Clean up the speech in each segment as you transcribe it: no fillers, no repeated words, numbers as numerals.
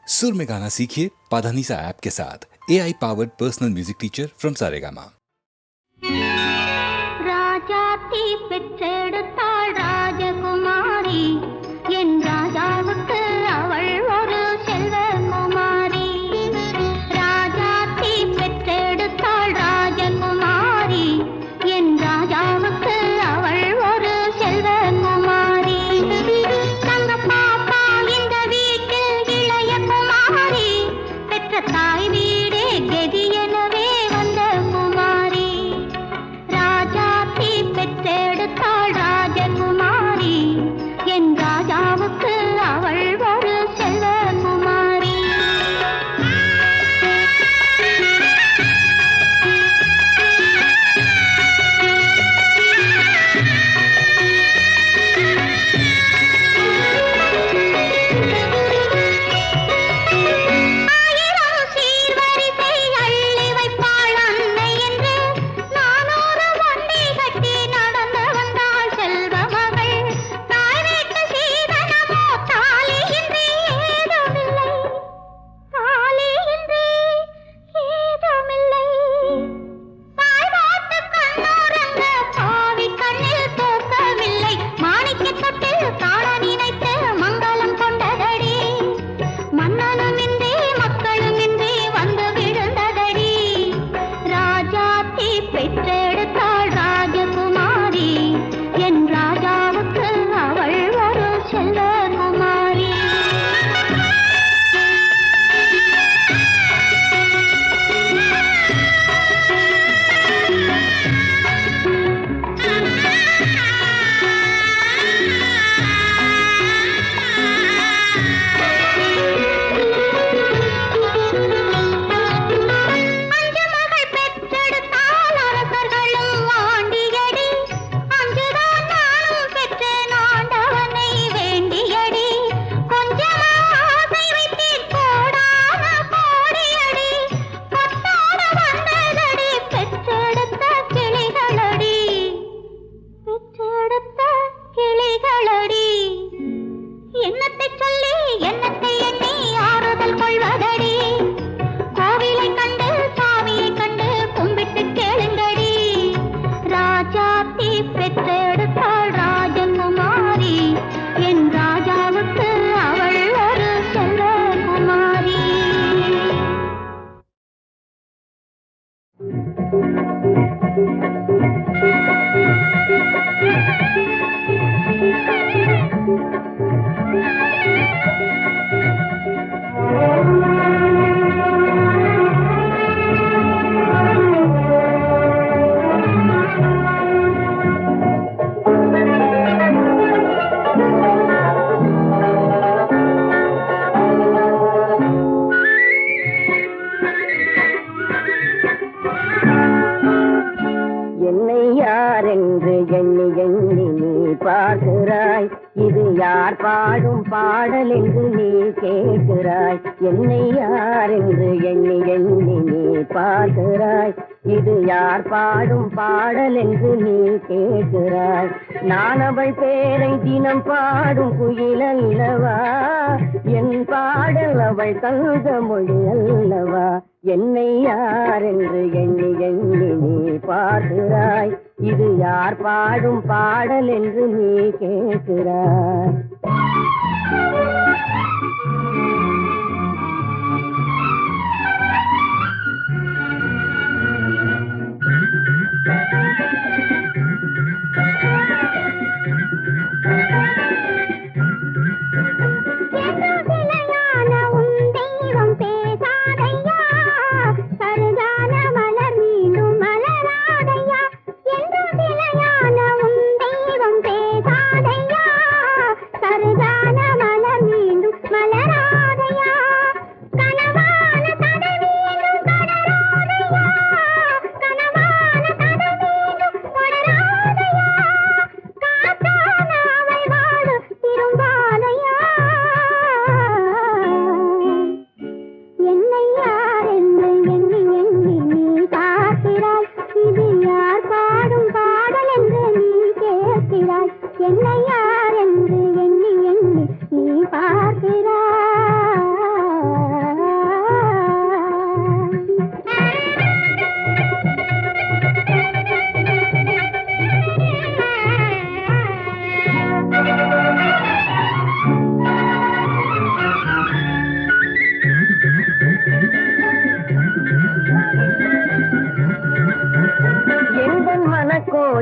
सुर में गाना सीखिए पाधानीसा ऐप के साथ। AI powered personal music teacher from Saregama. Rajathi பெற்றெடுத்தாள் ராஜகுமாரி, என் ராஜாவுக்கு அவள் ஒரு செல்வகுமாரி. ராஜாத்தி பெற்றெடுத்தாள் ராஜகுமாரி, என் ராஜாவுக்கு அவள் ஒரு செல்வகுமாரி. தங்க பாப்பா இந்த வீட்டில் இளைய குமாரி, பெற்ற தாய் வீடே கெதி எனவே வந்த குமாரி. ராஜாத்தி பெற்றெடுத்தாள் ராஜகுமாரி, என் ராஜாவுக்கு அவள் ஒரு செல்வகுமாரி. ஆயிரம் சீர்வரிசை அள்ளி வைப்பாள் அன்னை என்று, நானூறு வண்டி கட்டி நடந்து வந்தாள் செல்வ மகள். தாய் வீட்டு சீதனமோ தாலியின்றி ஏதுமில்லை, தாலியின்றி ஏதுமில்லை. தாய் போட்டு கண்ணுறங்க பாவி கண்ணில் தூக்கமில்லை. மாணிக்கத் தொட்டில் காண நினைத்து மங்களம் கொண்டதடி, மன்னனுமின்றி மக்களுமின்றி வந்து விழுந்ததடி. ராஜாத்தி பெற்றெடுத்தாள் ராஜகுமாரி, என் ராஜாவுக்கு அவள் ஒரு செல்வகுமாரி. அஞ்சு மகள் பெற்றெடுத்தால் அரசர்களும் ஆண்டியடி, அஞ்சுதான் நானும் பெற்றேன் ஆண்டவனை வேண்டியடி. கொஞ்சமா ஆசை வைத்தேன் கோடான கோடியடி, கொத்தாட வந்ததடி பெற்றெடுத்த கிளிகளடி, பெற்றெடுத்த கிளிகளடி. என்னத்தை சொல்லி என்னத்தை எண்ணி ஆறுதல் கொள்வதடி, கோவிலை கண்டு சாமியை கண்டு கும்பிட்டு கேளுங்கடி. ராஜாத்தி பெற்றெடுத்தாள் ராஜகுமாரி, என் ராஜாவுக்கு அவள் ஒரு செல்வகுமாரி. என்னை யார் என்று எண்ணி எண்ணி நீ பார்க்கிறாய், இது யார் பாடும் பாடல் என்று நீ கேட்கிறாய். என்னை யார் என்று எண்ணி எண்ணி நீ பார்க்கிறாய், இது யார் பாடும் பாடல் என்று நீ கேட்கிறாய். நான் அவள் பேரை தினம் பாடும் குயில் அல்லவா, என் பாடல் அவள் தந்த மொழி அல்லவா. என்னை யார் என்று எண்ணி எண்ணி நீ பார்க்கிறாய், இது யார் பாடும் பாடல் என்று நீ கேட்கிறாய். சிலையான உன் தெய்வம் பேசாதையா, சருகான மலர் மீண்டும் மலராதையா. என்று சிலையான உன் தெய்வம் பேசாதையா, சருகான மலர் மீண்டும்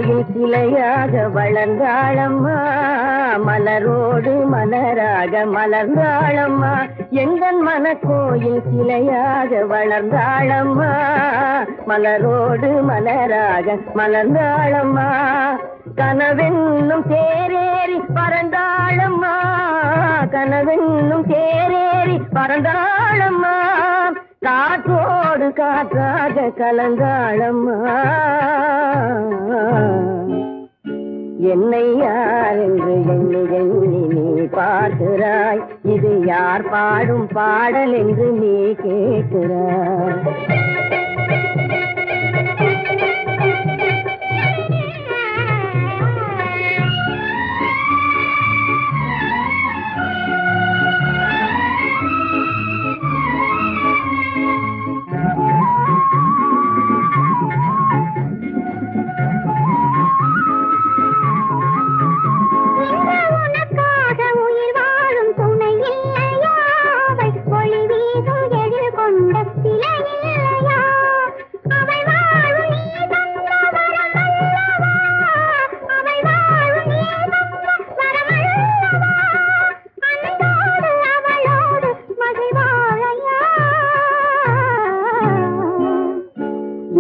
கோயில் சிலையாக வளர்ந்தாளம்மா, மலரோடு மலராக மலர்ந்தாளம்மா. எங்கள் மனக்கோயில் சிலையாக வளர்ந்தாளம்மா, மலரோடு மலராக மலர்ந்தாளம்மா. கனவென்னும் தேரேறி பறந்தாளம்மா, கனவென்னும் தேரேறி பறந்தாளம்மா. காற்றோடு காற்றாக கலந்தாளம்மா. என்னை யார் என்று எண்ணி எண்ணி நீ பார்க்கிறாய், இது யார் பாடும் பாடல் என்று நீ கேட்கிறாய்.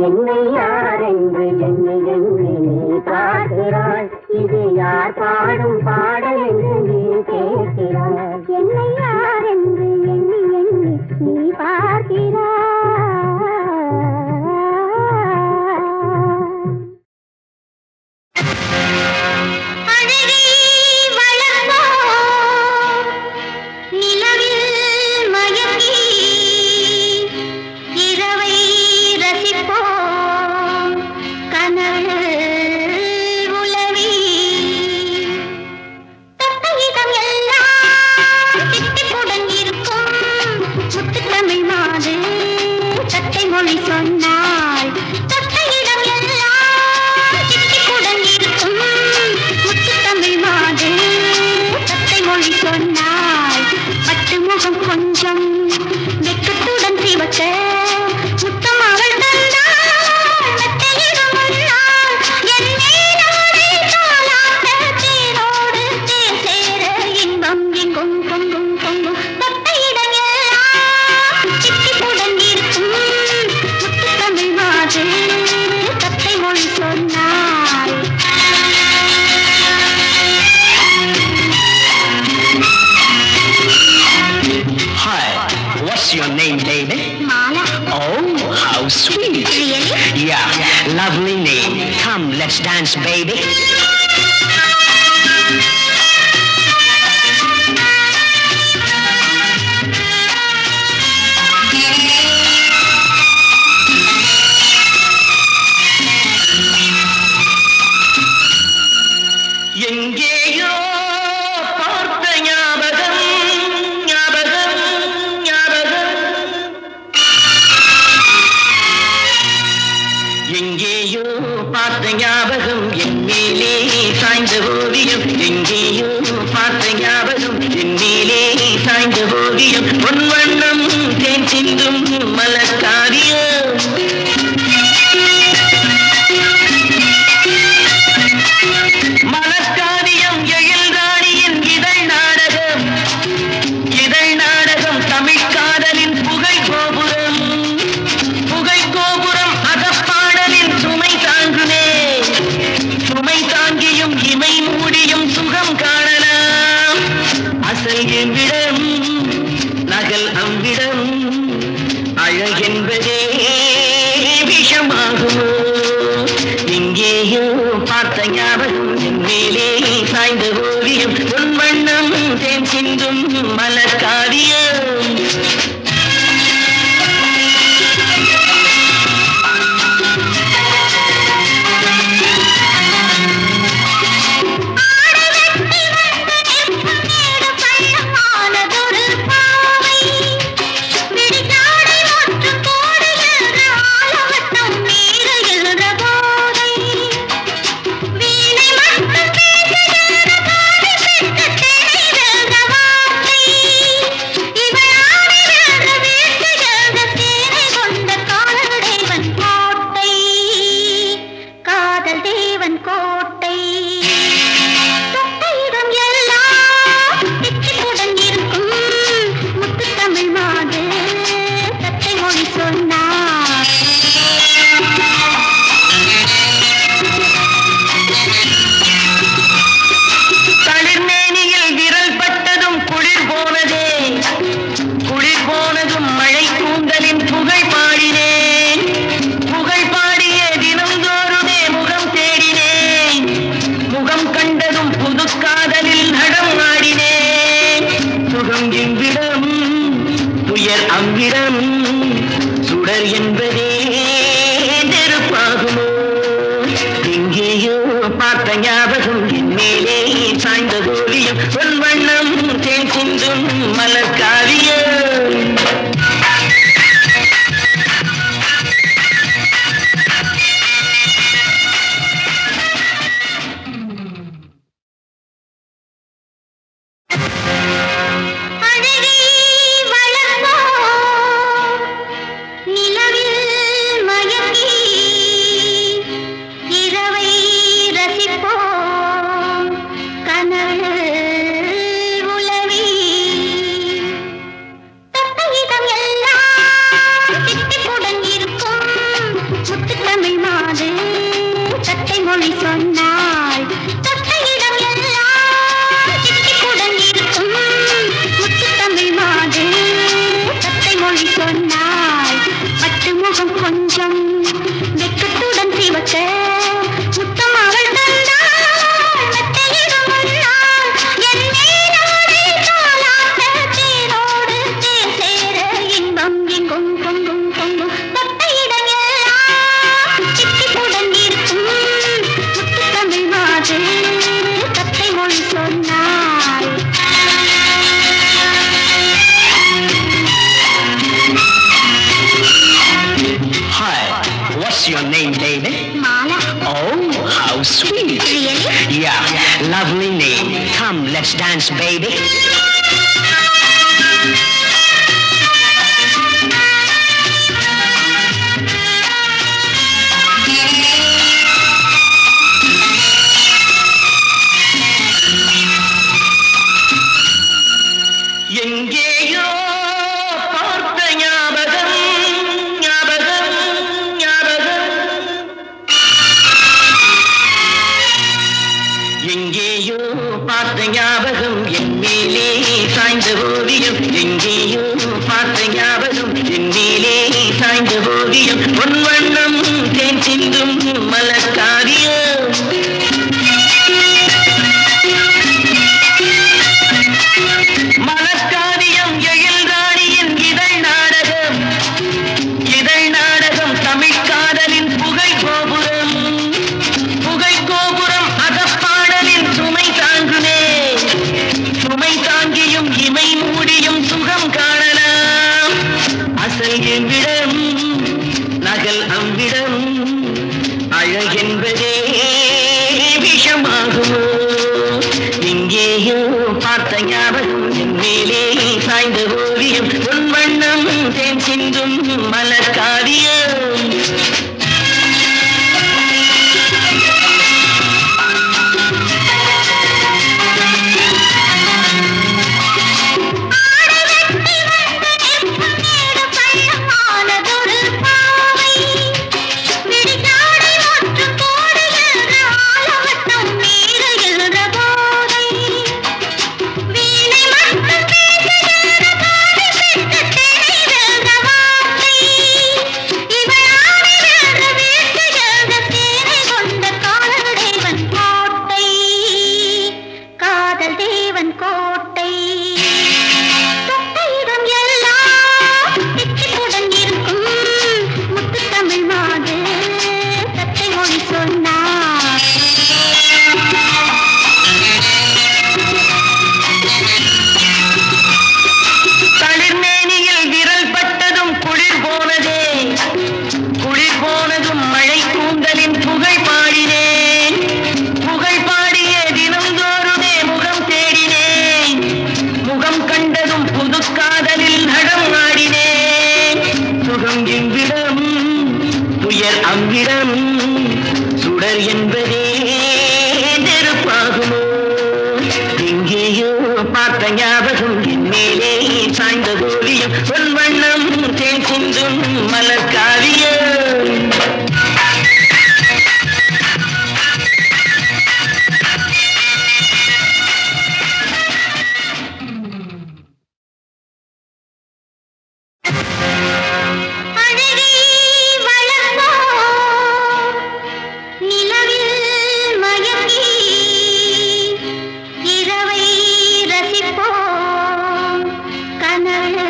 என்னை யார் என்று எண்ணி எண்ணி நீ பார்க்கிறாய், இது யார் பாடும் பாடல் என்று நீ கேட்கிறாய். என்னை யார் என்று எண்ணி எண்ணி நீ பார்க்கிறாய். அழகி வளர்ந்தோ நிலவில் மயங்கி இரவை ரசிப்போம் கனவு உலவி. தொட்டயிடம் எல்லாம் திட்டிப்புடன் இருக்கும் முத்துத்தமிழ் மாது தத்தை மொழி சொன்னாள். தொட்டயிடம் எல்லாம் திட்டிப்புடன் இருக்கும் முத்துத்தமிழ் மாது தத்தை மொழி சொன்னாள். பட்டு முகம் கொஞ்சம் வெக்கத்துடன் சிவக்க முத்தம் அவள் தந்தாள். மெத்தையிடும் முன்னால் என்னை நாளை தாலாட்ட தேனோடு தேன் சேர இன்பம் எங்கும் பொங்கும் பொங்கும். தொட்டையிடம் எல்லாம் சித்திப்புடன் இருக்கும் முத்துத்தமிழ் மாது தத்தை மொழி சொன்னாள். Hi, what's your name, baby? Mala. Oh, how sweet. Really? Yeah, lovely name. Come, let's dance, baby. எங்கேயோ பார்த்த ஞாபகம், ஞாபகம், ஞாபகம். எங்கேயோ பார்த்த ஞாபகம் என் மேலே சாய்ந்த ஓவியம். எங்கேயோ பார்த்த ஞாபகம் என் மேலே சாய்ந்த ஓவியம். பொன் வண்ணம் தேன் சிந்தும் மலர்காவியம். மலர்காவியம் எழில்ராணியின் இதழ் நாடகம். இதழ் நாடகம் தமிழ் காதலின் புகை கோபுரம். புகை கோபுரம் அகப்பாடலின் சுமை தாங்குமே. சுமை தாங்கியும் இமை மூடியும் சுகம் காணலாம். அசல் எவ்விடம் நகல் அவ்விடம். அழகென்பதே விஷமாகுமோ. எங்கேயோ பார்த்த ஞாபகம் என் மேலே சாய்ந்த ஓவியம். பொன் வண்ணம் தேன் சிந்தும் மலர்காவியம். ஆடவெட்டி வந்து நிற்கும் நேடு பள்ளமானதொரு பாவை. உயர் அவ்விடம் சுடர் என்பதே நெருப்பாகுமோ எங்கேயோ பார்த்த ஞாபகம் என் மேலே சாய்ந்த கோவியம் பொன் வண்ணம் தேன் சிந்தும் மலர் காவியம் Your name, baby? Mala. Oh, how sweet. Really? Yeah, lovely name. Come, let's dance, baby. எங்கேயோ பார்த்த ஞாபகம் எங்கேயோ பார்த்த ஞாபகம் என் மேலே சாய்ந்த ஓவியம் எங்கேயோ பார்த்த ஞாபகம் என் மேலே சாய்ந்த ஓவியம் பொன் வண்ணம் தேன் சிந்தும் மலர் காவியம் மலர் காவியம் எழில் ராணியின் இதழ் நாடகம் தமிழ் காதலின் புகை கோபுரம் சுமை தாங்கியும் இமை மூடியும் சுகம் காணலாம் அசல் எவ்விடம் நகல் அவ்விடம் அழகென்பதே விஷமாகுமோ எங்கேயோ பார்த்த ஞாபகம் என் மேலே சாய்ந்த ஓவியம் பொன் வண்ணம் தேன் சிந்தும் மலர் காவியம் அவ்விடம் சுடர் என்பதே நெருப்பாகுமோ எங்கேயோ பார்த்த ஞாபகம் என் மேலே சாய்ந்த கோவியம் பொன் வண்ணம் தேன் சிந்தும் மலர் காவியம் இரவை ரசிப்போம் கனவு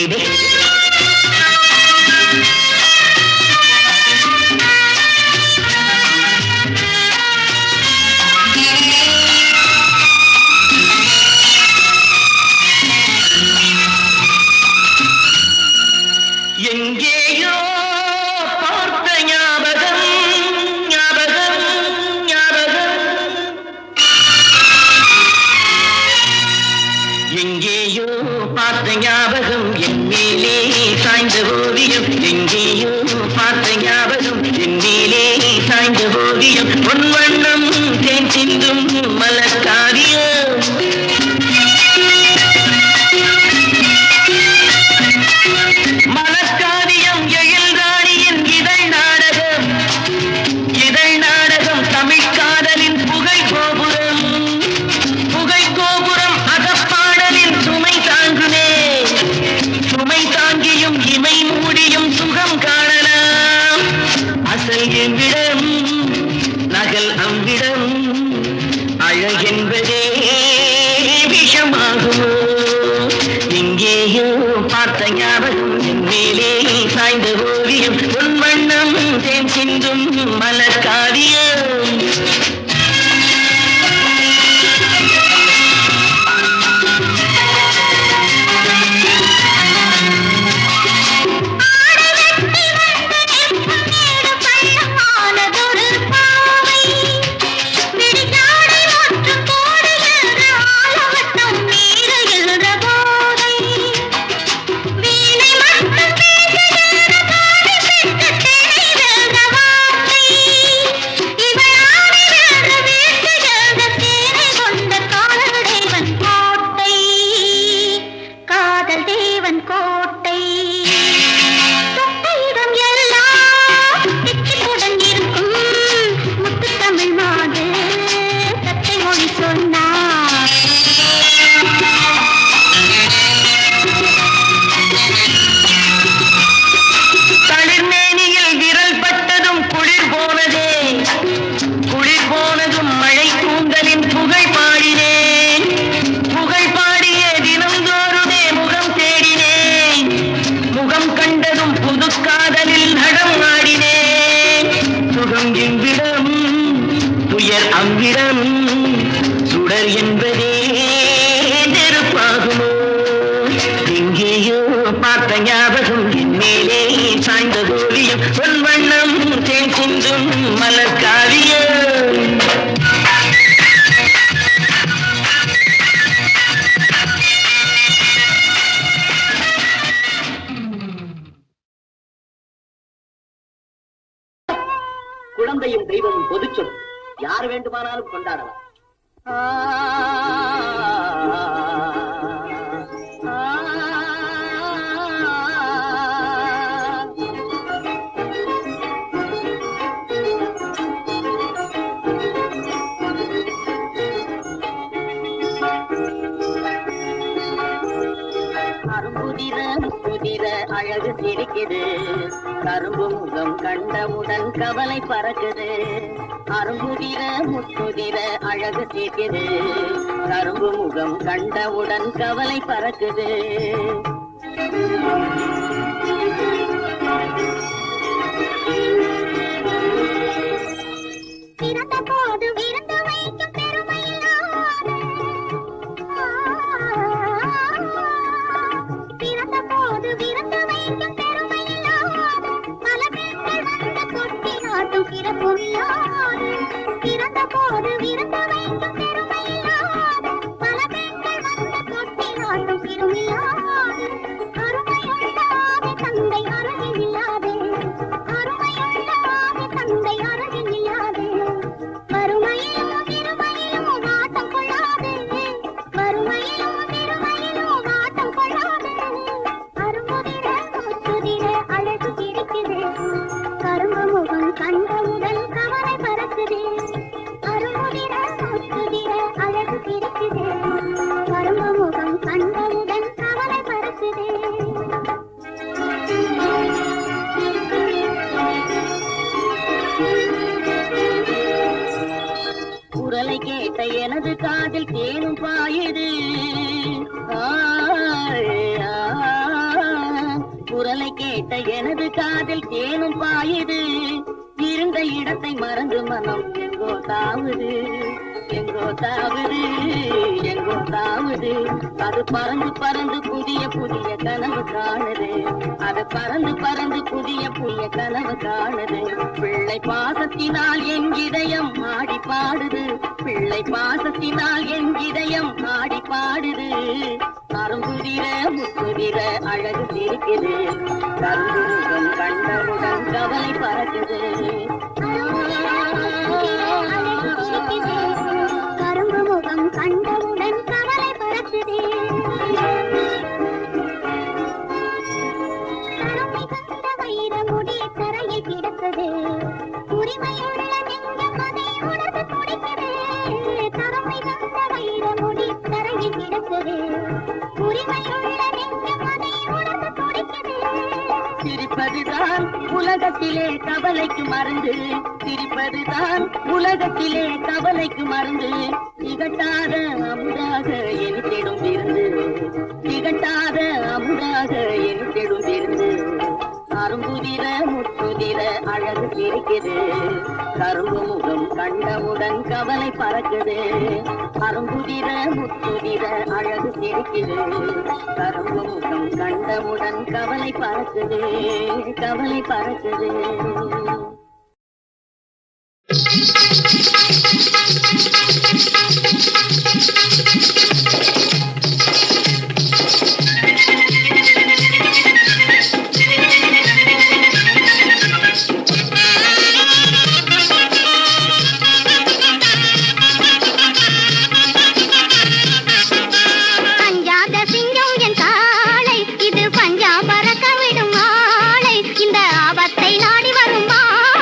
டே எங்கேயோ பார்த்த ஞாபகம் ஞாபகம் ஞாபகம் எங்கேயோ பார்த்த ஞாபகம் என் மேலே சாய்ந்த ஓவியம் எங்கேயோ பார்த்த ஞாபகம் என் மேலே சாய்ந்த ஓவியம் பொன் வண்ணம் தேன் சிந்தும் மலர்காவியம் அழகென்பதே விஷமாகுமோ எங்கேயோ பார்த்த ஞாபகம் என் மேலே சாய்ந்த ஓவியம் பொன் வண்ணம் தேன் சிந்தும் மலர்காவியம் அவ்விடம் சுடர் என்பதே நெருப்பாகுமோ எங்கேயோ பார்த்த ஞாபகம் என் மேலே சாய்ந்த ஓவியம் பொன் வண்ணம் தேன் சிந்தும் மலர்காவியம் குழந்தையும் தெய்வமும் பொதுச்சொல் யார் வேண்டுமானாலும் கொண்டாடலாம் புதிர அழகு சிரிக்குது கரும்பு முகம் கண்டவுடன் கவலை பறக்குது அரும்புதிர முத்துதிர அழகு சிரிக்குது கரும்பு முகம் கண்டவுடன் கவலை பறக்குது பிறந்த போது விருந்து வைக்கும் பெருமையில்லாத பிறந்த போது விருந்து வைக்கும் பெருமையில்லாத பல பெண்கள் வந்து கொட்டி நாட்டும் பிறப்புமில்லாத பிறந்த போது விருந்து வைக்கும் பெருமையில்லாத பல பெண்கள் வந்து கொட்டி நாட்டும் பிறமில்லாத அருமையுள்ளாத தந்தை அருகில் இல்லாதே அருமையுள்ளாத தந்தை அருகில் இல்லாதே வறுமையிலும் இருமையிலும் வாட்டம் கொள்ளாதே வறுமையிலும் இருமையிலும் வாட்டம் கொள்ளாதே அருமுதிர முத்துதிர அழகு கிடைக்குது கரும்பு முகம் கண்டவுடன் கவலை பறக்குது அருமுதிர முத்துதிர அழகு கிடைக்குது கரும்பு முகம் கண்டவுடன் கவலை பறக்குது குரலை கேட்ட எனது காதில் தேனும் பாயுது கேட்ட எனது காதில் தேனும் பாயுது இருந்த இடத்தை மறந்து மனம் எங்கோ தாவுது எங்கோ தாவுது எங்கோ தாவுது அது பறந்து பறந்து புதிய புதிய கனவு காணுது அது பறந்து பறந்து புதிய புதிய கனவு காணுது பிள்ளை பாசத்தினால் என் இதயம் ஆடி பாடுது பிள்ளை பாசத்தினால் என் இதயம் ஆடி பாடுது அரும்புதிர முத்துதிர அழகு சிரிக்குது கரும்புருகன் கண்டவுடன் கவலை பறக்குது கரும்பு முகம் கண்டவுடன் கவலை பறக்குதே கருமை கண்ட வைர முடி தரையில் கிடக்குது உரிமையுள்ள நெஞ்சம் அதை உணர்ந்து துடிக்குது கருமை கண்ட வைர முடி தரையில் கிடக்குது உரிமையுள்ள நெஞ்சம் அதை உணர்ந்து துடிக்குது சிரிப்பதுதான் உலகத்திலே கவலைக்கு மருந்து சிரிப்பதுதான் உலகத்திலே கவலைக்கு மருந்து திகட்டாத அமுதாக எனித்திடும் விருந்து திகட்டாத அமுதாக எனித்திடும் விருந்து அரும்புதிர முத்துதிர அழகு சிரிக்குது கரும்பு முகம் கண்டவுடன் கவலை பறக்குது அரும்புதிர முத்துதிர அழகு சிரிக்குது கரும்பு முகம் கண்டவுடன் கவலை பறக்குது கவலை பறக்குது அஞ்சாத சிங்கம் என் காளை இது பஞ்சா பறக்க விடும் ஆளை இந்த ஆபத்தை நாடி வரும் ஆளை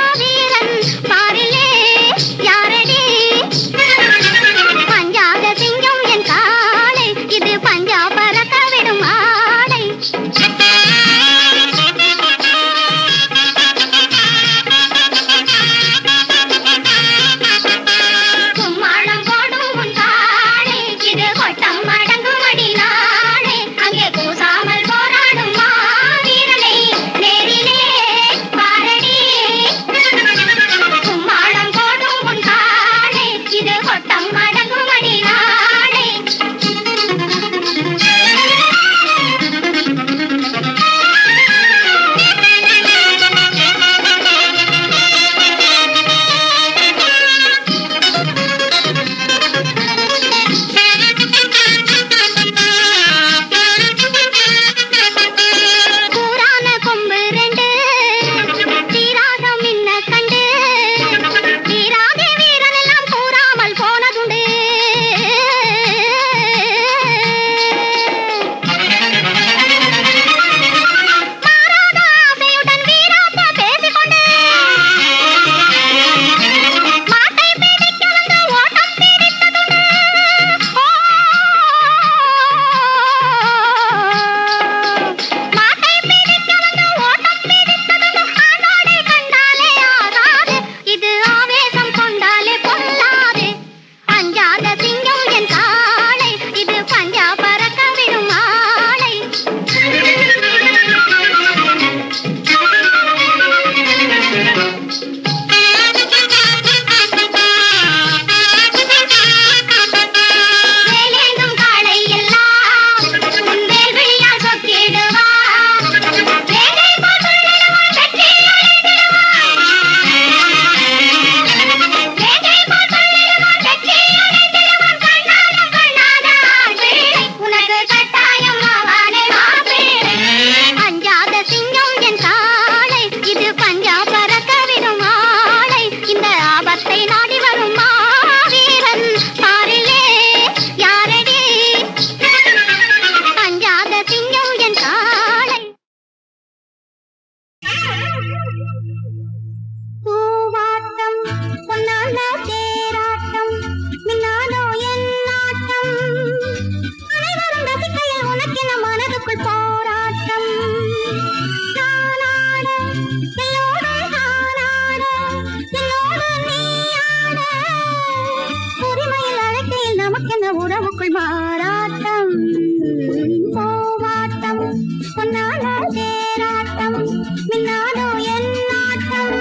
மின்னாதோ என் நாட்டம்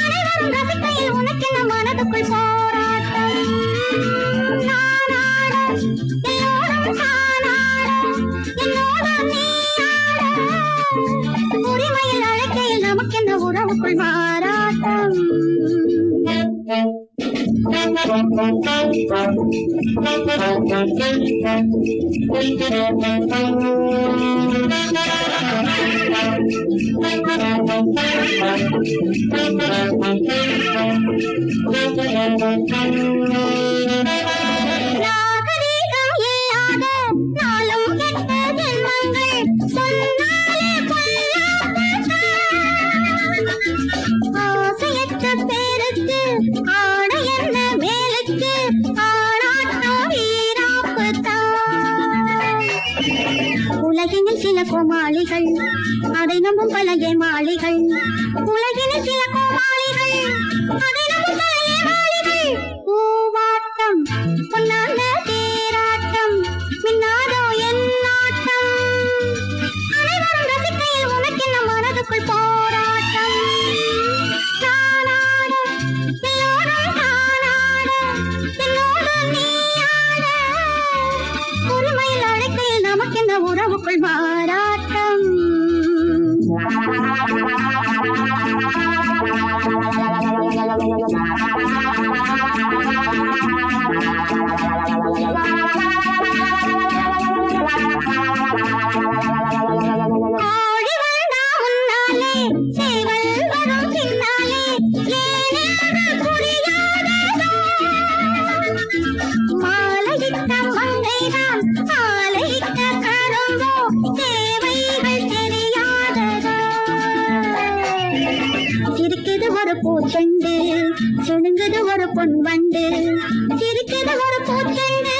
அனைவரும் ரசிக்கையில் உனக்கென்ன மனதுக்குள் போராட்டம் நானாட எல்லோரும் தானாட என்னோட நீ ஆட உரிமையில் அழைக்கையில் நமக்கென்ன உறவுக்குள் மாறாட்டம் நாகரீகம் இல்லாத நாளும் கெட்ட ஜென்மங்கள் சொன்னாலே ஆசையற்ற பேருக்கு ஆட என்ன மேலுக்கு ஆடாட்டம் வீராப்புத்தான் உலகினில் சில கோமாளிகள் அதை நம்பும் பல ஏமாளிகள் உலகினில் சில கோமாளிகள் அதை நம்பும் பல ஏமாளிகள் பூவாட்டம் பொன்னான தேராட்டம் மின்னாதோ என் நாட்டம் அனைவரும் ரசிக்கையில் உனக்கென்ன மனதுக்குள் போராட்டம் தானாட எல்லோரும் தானாட என்னோடு நீ ஆட உரிமையில் அழைக்கையில் நமக்கென்ன உறவுக்குள் மாறாட்டம் ஆடி வந்தா முன்னாலே சேவல் வரும் பின்னாலே ஏனென்று புரியாததோ மாலையிட்ட மங்கைதான் ஆலையிட்ட கரும்போ தேவைகள் தெரியாததோ சிரிக்குது ஒரு பூச்செண்டு சுணுங்குது ஒரு பொன் வண்டு சிரிக்குது ஒரு பூச்செண்டு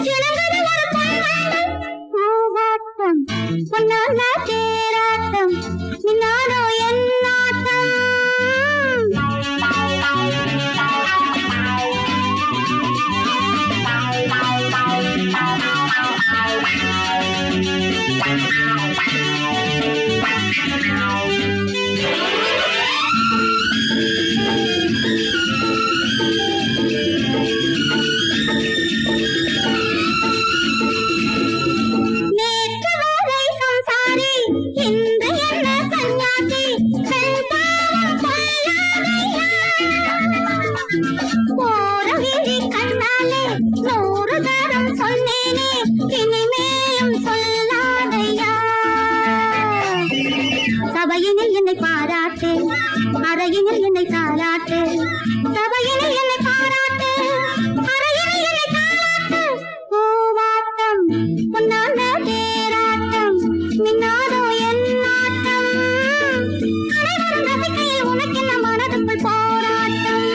சுணுங்குது ஒரு பொன் வண்டு பூவாட்டம் பொன்னான தேராட்டம் மின்னாதோ என் நாட்டம் நேற்று வரை சம்சாரி இன்று என்ன சன்னியாசி கண்பாரம் கொள்ளாதையா போற விழி கண்ணாலே 100 தரம் சொன்னேனே இனிமேலும் சொல்லாதையா சபையினில் என்னை பாராட்டு அறையினில் என்னை தாளாட்டு சபையினில் என்னை பாராட்டு அறையினில் என்னை தாளாட்டு பூவாட்டம் பொன்னான தேராட்டம் மின்னாதோ என் நாட்டம் அனைவரும் ரசிக்கையில் உனக்கென்ன மனதுக்குள் போராட்டம்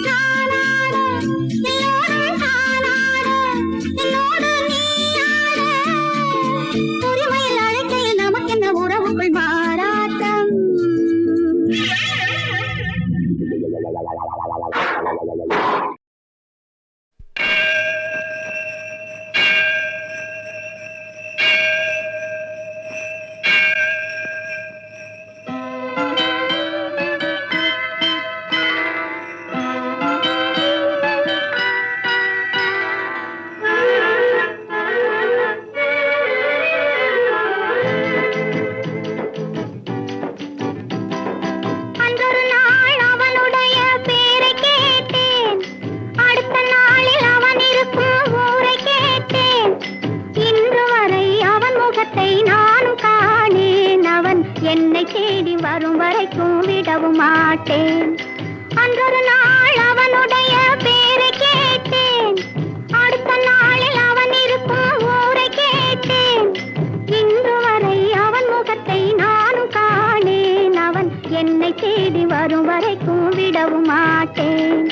தானாட எல்லோரும் தானாட என்னோடு நீ ஆட உரிமையில் அழைக்கையில் நமக்கென்ன உறவுக்குள் மாறாட்டம் அன்றொரு நாள் அவனுடைய பேரை கேட்டேன் அடுத்த நாளில் அவன் இருக்கும் ஊரை கேட்டேன் இன்று வரை அவன் முகத்தை நானும் காணேன் அவன் என்னை தேடி வரும் வரைக்கும் விடவும் மாட்டேன் அன்றொரு நாள் அவனுடைய பேரை கேட்டேன் அடுத்த நாளில் அவன் இருக்கும் ஊரை கேட்டேன் இன்று வரை அவன் முகத்தை நானும் காணேன் அவன் என்னை தேடி வரும் வரைக்கும் விடவும் மாட்டேன்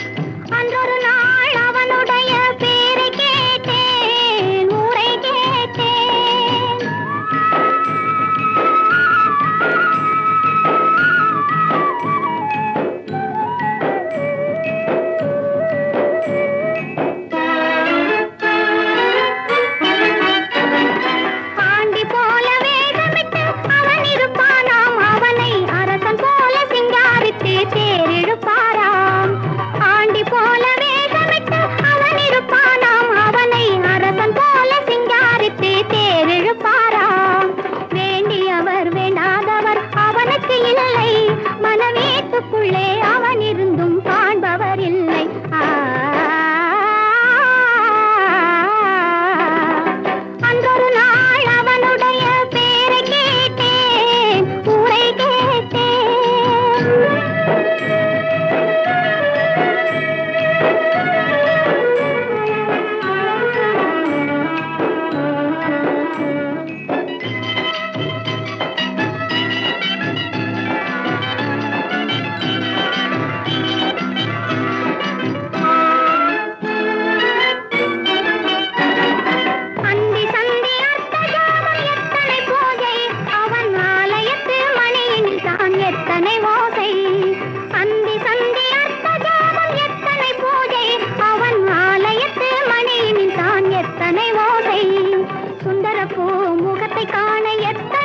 அன்றொரு நாள் அவனுடைய பேரை கேட்டேன் ஊரை கேட்டேன் பாண்டி போல வேகமிட்டு அவன் இருக்கும்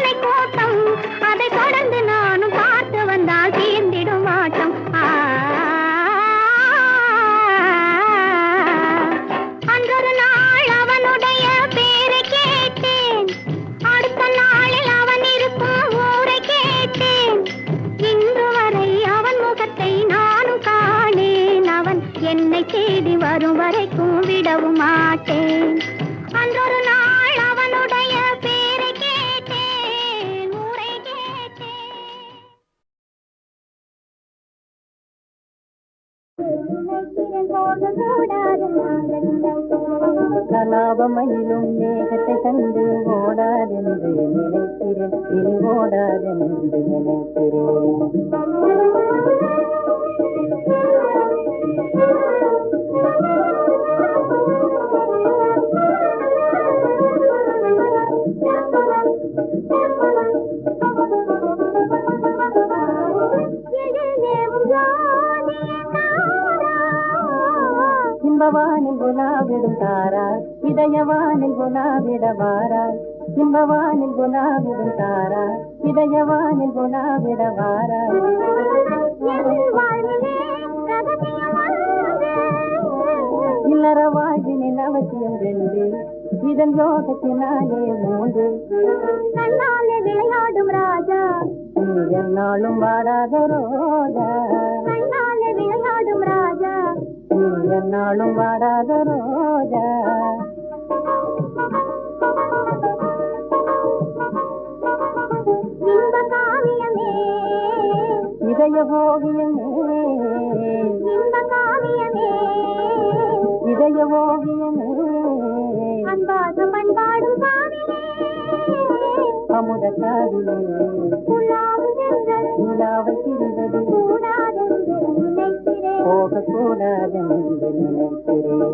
யானை கூட்டம் அதை தொடர்ந்து நானும் பார்த்து வந்தால் தீர்ந்திடும் ஆட்டம். அன்றொரு நாள் அவனுடைய பேரை கேட்டேன், அடுத்த நாளில் அவன் இருக்கும் ஊரை கேட்டேன். இன்று வரை அவன் முகத்தை நானும் காணேன். அவன் என்னை தேடி வரும் வரைக்கும் விடவும் மாட்டேன். அன்றொரு நாள் அவனுடைய பேரை கேட்டேன், ஊரை கேட்டேன். கலாபமயிலும் மேகத்தை கண்டு ஓடாதென்று நினைக்கிறேன், இனி ஓடாதென்று நினைக்கிறேன். இன்பவானில் குலாவிடும் தாராய், இதயவானில் குலாவிட வாராய். இன்பவானில் குலாவிடும் தாராய், இதயவானில் குலாவிட வாராய். இல்லற வாழ்வினில் அவசியம் வென்று, இதன் யோகத்தினாலே மூன்று. கண்ணாலே விளையாடும் ராஜா, நீ என்னாலும் வாடாத ரோஜா. கண்ணாலே விளையாடும் ராஜா, நீ என்னாலும் வாடாத ரோஜா. இன்ப காவியமே, இதய ஓவியமே, இன்ப காவியமே, இதய ஓவியமே. அன்பாக பண்பாடும் காவிலே, அமுத காவிலே உலாவும் சென்றல் நிலாவை திரிவது கூடாதென்று நினைக்கிறேன். போகக்கூடாதென்று நினைக்கிறேன்.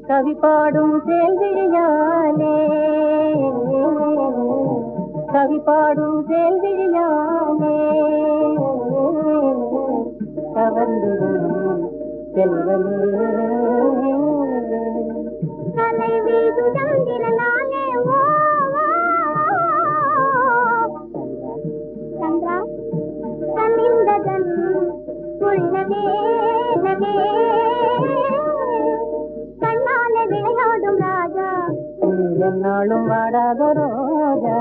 கவி பாடும் கேள்வியாலே, கவி பாடும் கேள்வியாலே கவர்ந்திடும் செல்வமே. கலை வீது சந்திரனாலே ஓ சந்திரா கனிந்ததன் உள்ளமே நமே. கண்ணாலே விளையாடும் ராஜா, நீ என்னாலும் வாடாத ரோஜா.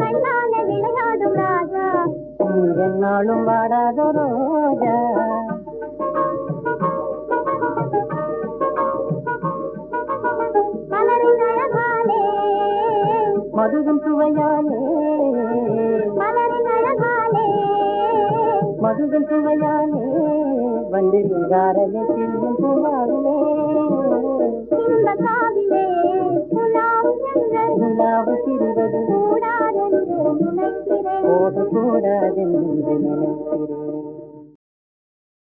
கண்ணாலே விளையாடும் ராஜா, நீ என்னாலும் வாடாத ரோஜா. மலரின் அழகாலே, மதுவின் சுவையாலே, மலரின் அழகாலே, மதுவின் சுவையாலே வந்து நீராரலே செல்லும் பூவாவிலே. இன்ப காவிலே உலாவும் சென்றல் நிலாவு திரிவது கூடாதென்று நினைக்கிறேன். போகக்கூடாதென்று